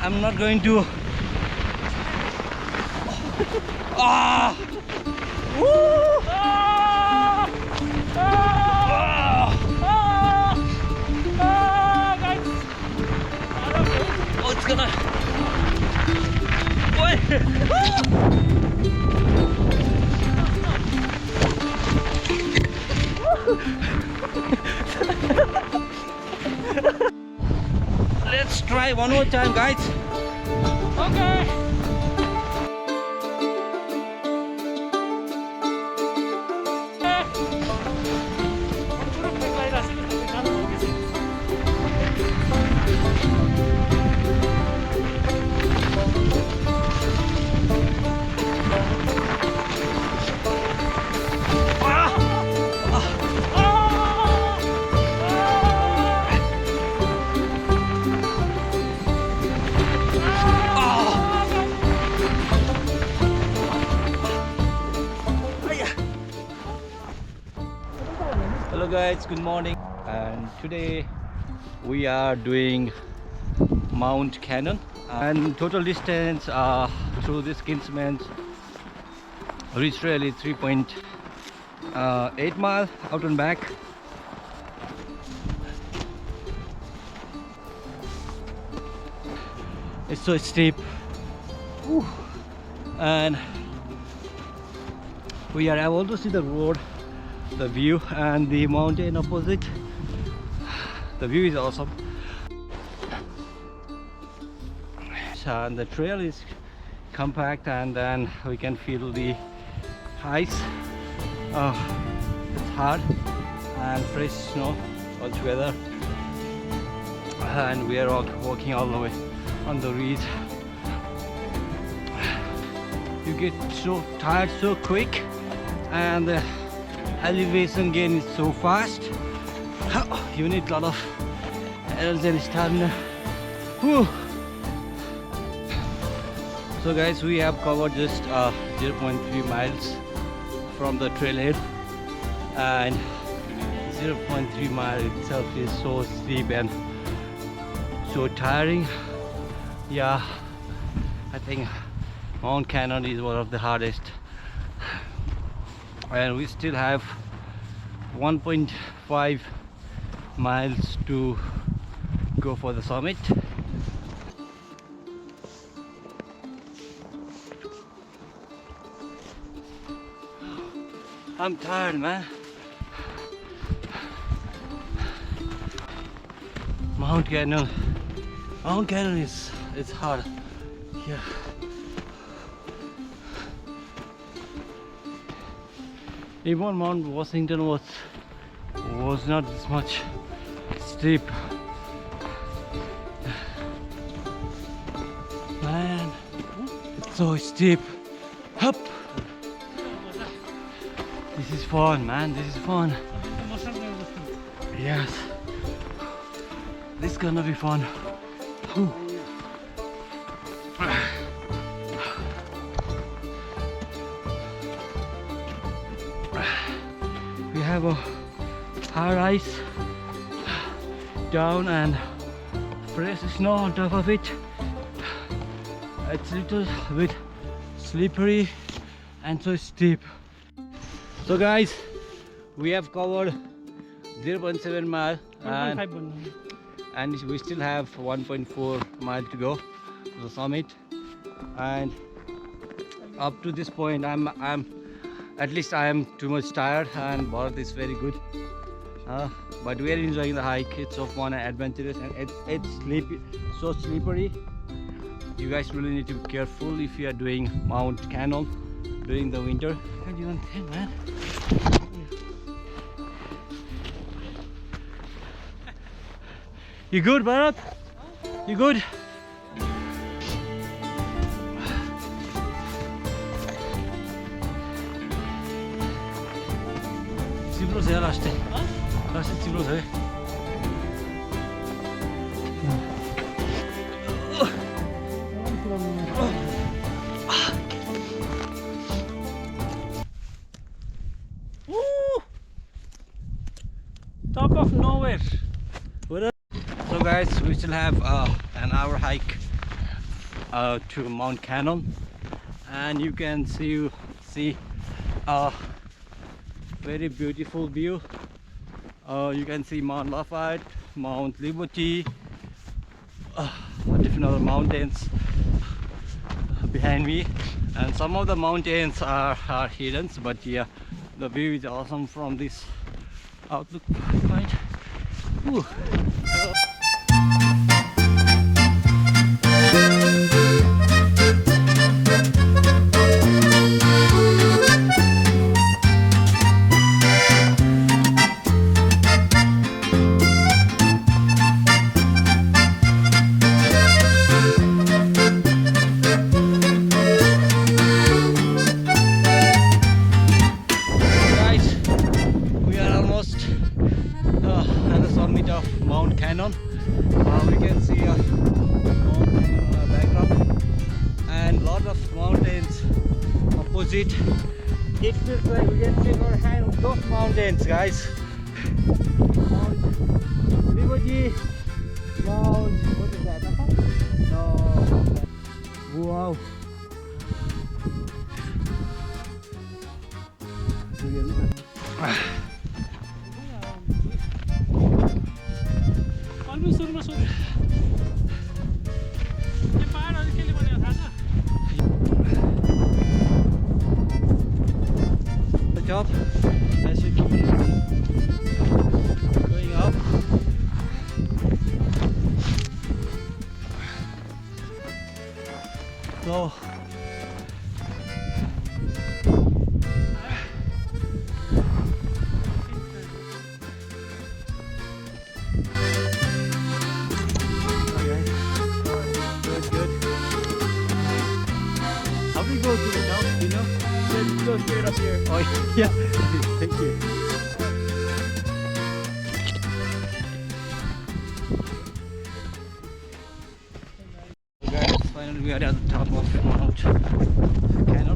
I'm not going to. Ah! Woo! Ah! Ah! Ah! Ah, guys! Oh, it's gonna. Wait! Let's try one more time, guys. Okay. Hello guys, good morning, and today we are doing Mount Cannon, and total distance through this Kinsman Ridge Trail is 3.8 miles out and back. It's so steep. Whew. And we are able to see the road, the view, and the mountain opposite. The view is awesome, and the trail is compact, and then we can feel the ice. It's hard and fresh snow altogether, and we are all walking all the way on the ridge. You get so tired so quick, and the elevation gain is so fast. You need a lot of energy and stamina. Whew. So guys, we have covered just 0.3 miles from the trailhead, and 0.3 mile itself is so steep and so tiring. Yeah, I think Mount Cannon is one of the hardest, and we still have 1.5 miles to go for the summit. I'm tired, man. Mount Cannon is, it's hard. Yeah. Even Mount Washington was not this much steep. Man, it's so steep. Up. This is fun, man. This is fun. Yes. This is gonna be fun. Whew. We have a hard ice down and fresh snow on top of it. It's a little bit slippery and so steep. So guys, we have covered 0.7 mile and we still have 1.4 mile to go to the summit. And up to this point, I'm at least I am too much tired, and Bharat is very good. But we are enjoying the hike. It's so fun and adventurous, and it's sleepy, so slippery. You guys really need to be careful if you are doing Mount Cannon during the winter. Can't even think, man. You good, Bharat? You good? Cibro saya last Cibro saya. Top of nowhere. So guys, we still have an hour hike to Mount Cannon, and you can see a very beautiful view. You can see Mount Lafayette, Mount Liberty, different other mountains behind me, and some of the mountains are hidden, but yeah, the view is awesome from this outlook point. Whew. At the summit of Mount Cannon. We can see a Mount Cannon on our background and lot of mountains opposite. It feels like we can take our hand on those mountains, guys. Mount Liberty, Mount, what is that? No. Wow. The top, as you keep going up. So go to the top, you know? Let's go straight up here. Oh yeah, thank you. Guys, finally we are at the top of Mount Cannon.